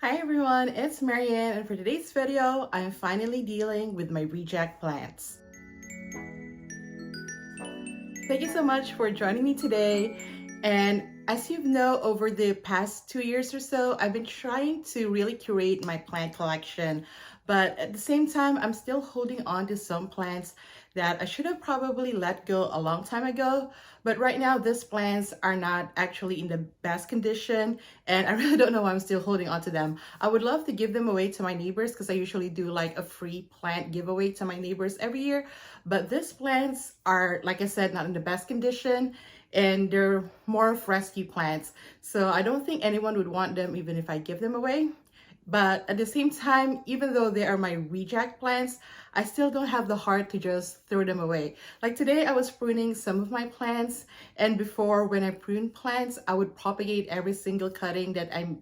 Hi everyone, it's Marianne, and for today's video, I'm finally dealing with my reject plants. Thank you so much for joining me today. And as you know, over the past 2 years or so, I've been trying to really curate my plant collection. But at the same time, I'm still holding on to some plants that I should have probably let go a long time ago. But right now, these plants are not actually in the best condition, and I really don't know why I'm still holding on to them. I would love to give them away to my neighbors because I usually do like a free plant giveaway to my neighbors every year. But these plants are, like I said, not in the best condition, and they're more of rescue plants. So I don't think anyone would want them even if I give them away. But at the same time, even though they are my reject plants, I still don't have the heart to just throw them away. Like today, I was pruning some of my plants, and before, when I prune plants, I would propagate every single cutting that I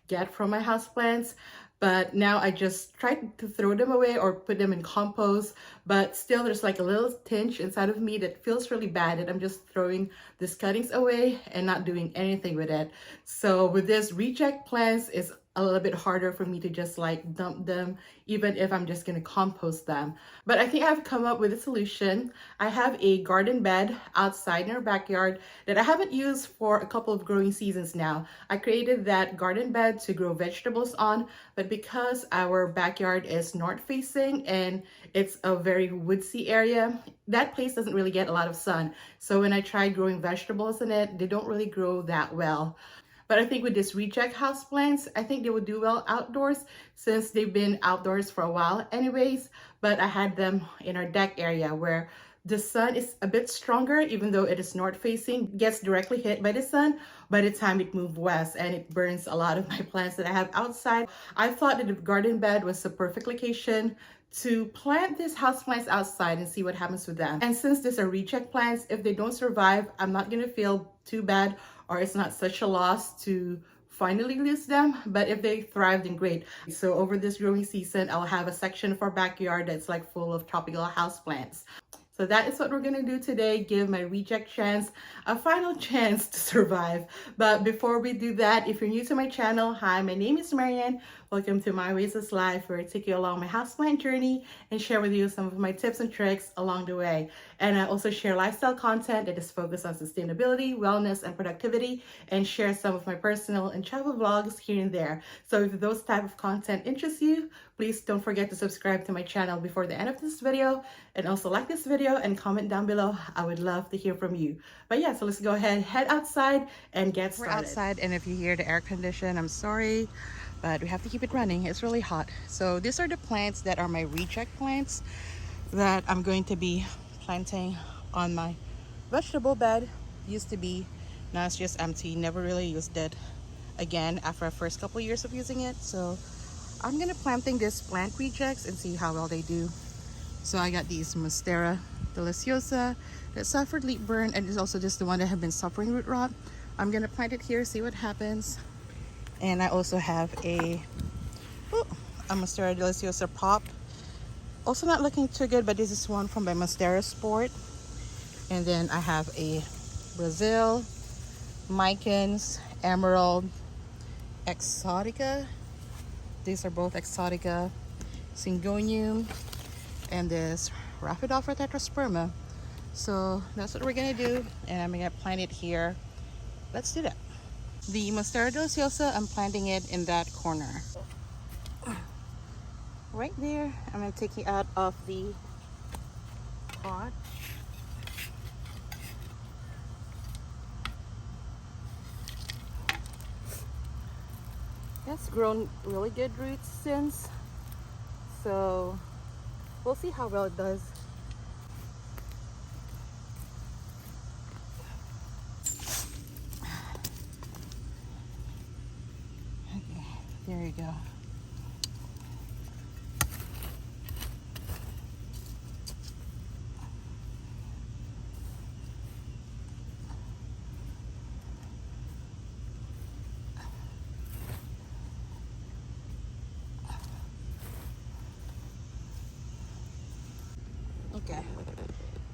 get from my houseplants. But now I just try to throw them away or put them in compost. But still, there's like a little tinge inside of me that feels really bad that I'm just throwing these cuttings away and not doing anything with it. So with this reject plants, it's a little bit harder for me to just like dump them, even if I'm just gonna compost them. But I think I've come up with a solution. I have a garden bed outside in our backyard that I haven't used for a couple of growing seasons now. I created that garden bed to grow vegetables on, but because our backyard is north facing and it's a very woodsy area, that place doesn't really get a lot of sun. So when I try growing vegetables in it, they don't really grow that well. But I think with this reject house plants, I think they would do well outdoors since they've been outdoors for a while anyways. But I had them in our deck area where the sun is a bit stronger, even though it is north facing, gets directly hit by the sun by the time it moved west, and it burns a lot of my plants that I have outside. I thought that the garden bed was the perfect location to plant these houseplants outside and see what happens with them. And since these are reject plants, if they don't survive, I'm not gonna feel too bad, or it's not such a loss to finally lose them. But if they thrive, then great. So over this growing season, I'll have a section of our backyard that's like full of tropical houseplants. So that is what we're gonna do today, give my reject chance a final chance to survive. But before we do that, if you're new to my channel, hi, my name is Marianne. Welcome to My Oasis Life, where I take you along my houseplant journey and share with you some of my tips and tricks along the way. And I also share lifestyle content that is focused on sustainability, wellness, and productivity, and share some of my personal and travel vlogs here and there. So if those type of content interests you, please don't forget to subscribe to my channel before the end of this video, and also like this video and comment down below. I would love to hear from you. But yeah, so let's go ahead, head outside and get started. We're outside, and if you hear the air condition, I'm sorry, but we have to keep it running. It's really hot. So these are the plants that are my reject plants that I'm going to be planting on my vegetable bed. Used to be, now it's just empty. Never really used it again after the first couple years of using it. So I'm gonna planting these plant rejects and see how well they do. So I got these monstera deliciosa that suffered leaf burn, and it's also just the one that have been suffering root rot. I'm gonna plant it here, see what happens. And I also have a monstera deliciosa pop. Also not looking too good, but this is one from my Monstera Sport. And then I have a Brasil, micans, emerald, Exotica. These are both Exotica, syngonium, and this rhaphidophra tetrasperma. So that's what we're gonna do, and I'm gonna plant it here. Let's do that. The monstera deliciosa, I'm planting it in that corner. Right there. I'm gonna take it out of the pot. That's grown really good roots since, so we'll see how well it does. Okay, there you go. Okay,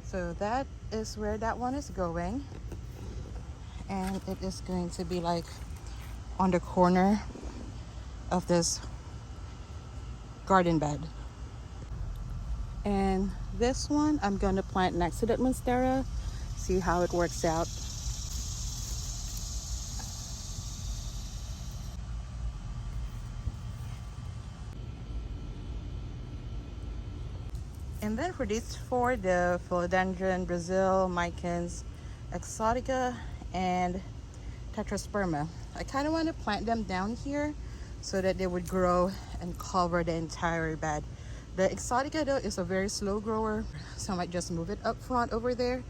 so that is where that one is going, and it is going to be like on the corner of this garden bed. And this one I'm gonna plant next to that monstera, see how it works out. And then for these four, the philodendron, Brazil, micans, Exotica, and Tetrasperma, I kind of want to plant them down here so that they would grow and cover the entire bed. The Exotica though is a very slow grower, so I might just move it up front over there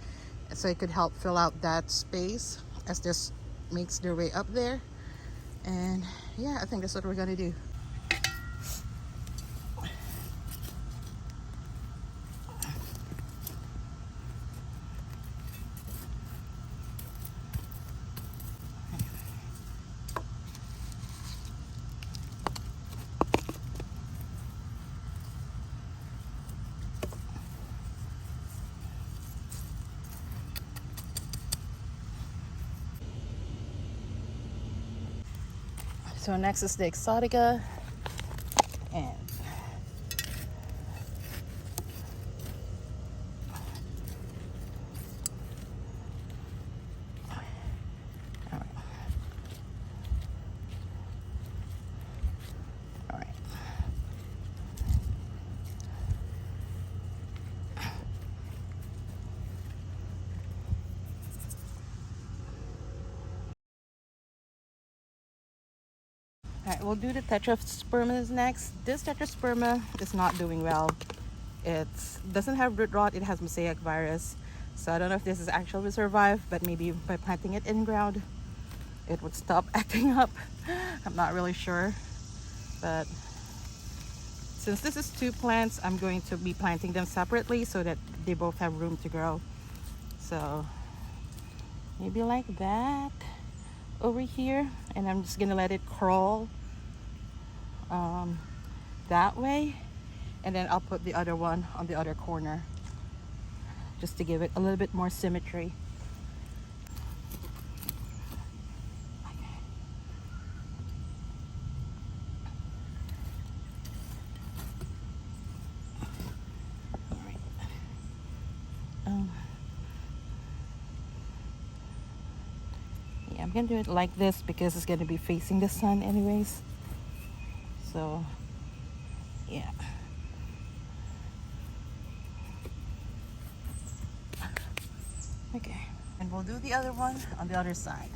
so it could help fill out that space as this makes their way up there. And yeah, I think that's what we're gonna do. So next is the Exotica, and all right. All right, we'll do the Tetraspermas next. This Tetrasperma is not doing well. It doesn't have root rot, it has mosaic virus. So I don't know if this is actually survive, but maybe by planting it in ground, it would stop acting up. I'm not really sure. But since this is two plants, I'm going to be planting them separately so that they both have room to grow. So maybe like that over here. And I'm just gonna let it crawl that way, and then I'll put the other one on the other corner just to give it a little bit more symmetry. Yeah, I'm gonna do it like this because it's gonna be facing the sun anyways. So yeah. Okay, and we'll do the other one on the other side.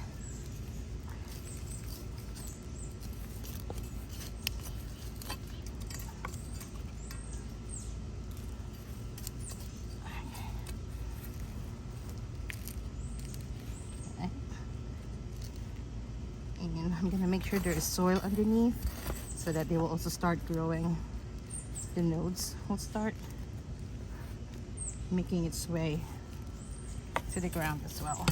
Okay. And I'm gonna make sure there is soil underneath so that they will also start growing. The nodes will start making its way to the ground as well.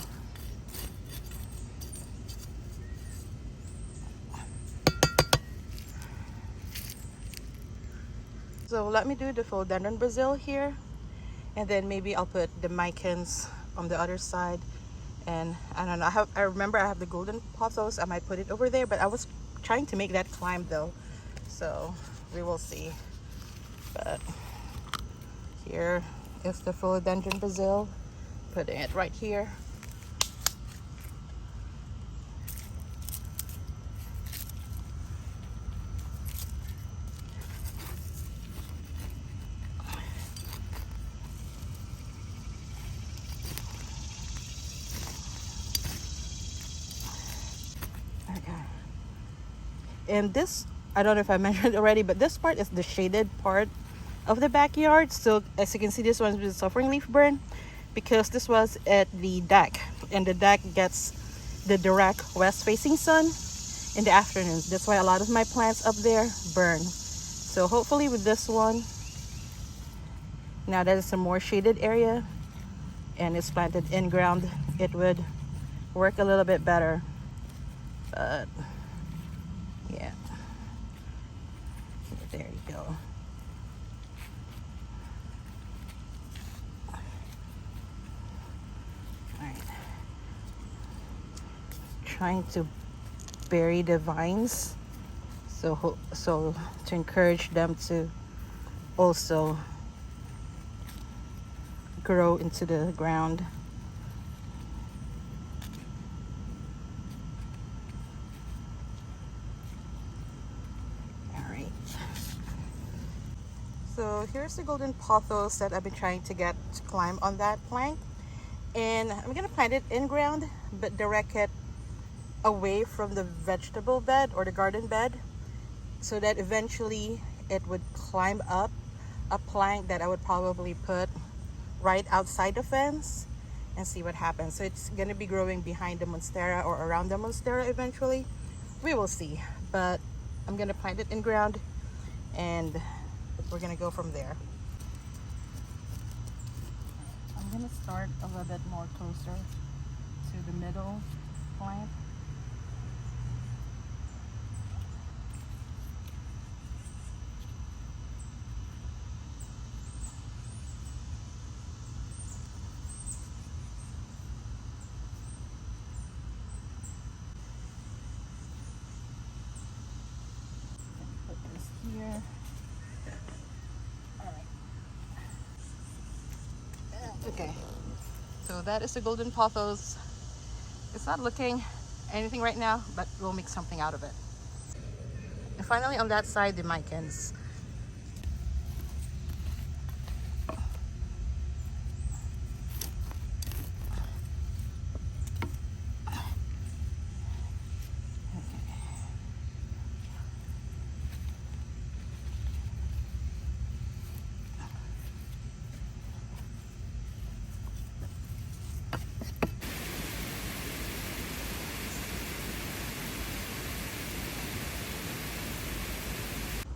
So let me do the philodendron Brazil here, and then maybe I'll put the micans on the other side. And I don't know, I remember I have the golden pothos. I might put it over there, but I was trying to make that climb though, so we will see. But here is the philodendron Brazil, putting it right here. And this, I don't know if I mentioned already, but this part is the shaded part of the backyard. So as you can see, this one's been suffering leaf burn because this was at the deck, and the deck gets the direct west facing sun in the afternoons. That's why a lot of my plants up there burn. So hopefully with this one, now that it's a more shaded area and it's planted in ground, it would work a little bit better. But yeah, there you go. All right, trying to bury the vines So to encourage them to also grow into the ground. All right. So here's the golden pothos that I've been trying to get to climb on that plank. And I'm gonna plant it in ground, but direct it away from the vegetable bed or the garden bed, so that eventually it would climb up a plank that I would probably put right outside the fence and see what happens. So it's gonna be growing behind the monstera or around the monstera eventually. We will see, but I'm gonna plant it in ground and we're gonna go from there. I'm gonna start a little bit more closer to the middle plant. Put this here. All right. Okay, so that is the golden pothos. It's not looking anything right now, but we'll make something out of it. And finally on that side, the micans.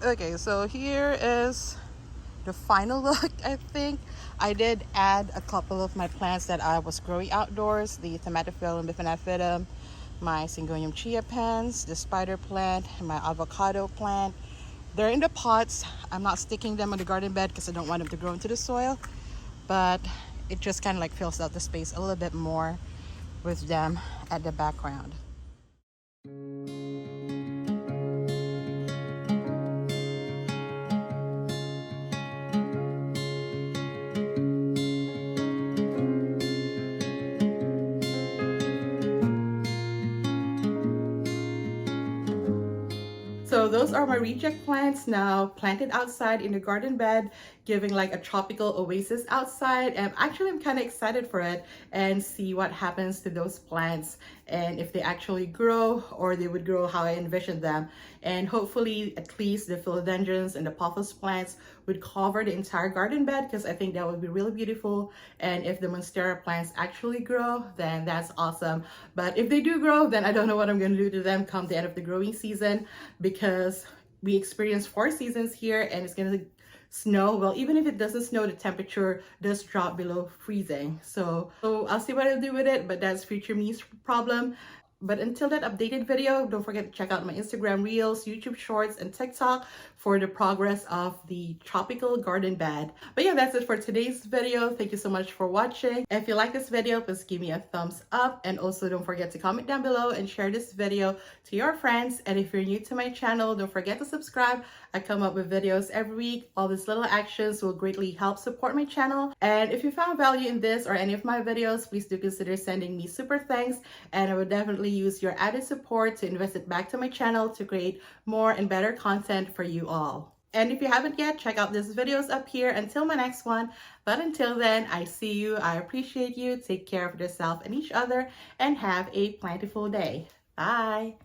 Okay, so here is the final look. I think I did add a couple of my plants that I was growing outdoors, the tomatophyllum bifidum, my syngonium chia pens, the spider plant, and my avocado plant. They're in the pots. I'm not sticking them on the garden bed because I don't want them to grow into the soil, but it just kind of like fills out the space a little bit more with them at the background. So those are my reject plants now planted outside in the garden bed, giving like a tropical oasis outside. And actually I'm kind of excited for it and see what happens to those plants and if they actually grow or they would grow how I envisioned them. And hopefully at least the philodendrons and the pothos plants would cover the entire garden bed, because I think that would be really beautiful. And if the monstera plants actually grow, then that's awesome. But if they do grow, then I don't know what I'm going to do to them come the end of the growing season, because we experience 4 seasons here and it's going to snow. Well, even if it doesn't snow, the temperature does drop below freezing. So I'll see what I'll do with it, but that's future me's problem. But until that updated video, don't forget to check out my Instagram Reels, YouTube Shorts, and TikTok for the progress of the tropical garden bed. But yeah, that's it for today's video. Thank you so much for watching. If you like this video, please give me a thumbs up. And also don't forget to comment down below and share this video to your friends. And if you're new to my channel, don't forget to subscribe. I come up with videos every week. All these little actions will greatly help support my channel. And if you found value in this or any of my videos, please do consider sending me super thanks. And I would definitely use your added support to invest it back to my channel to create more and better content for you all. And if you haven't yet, check out these videos up here until my next one. But until then, I see you. I appreciate you. Take care of yourself and each other and have a plentiful day. Bye.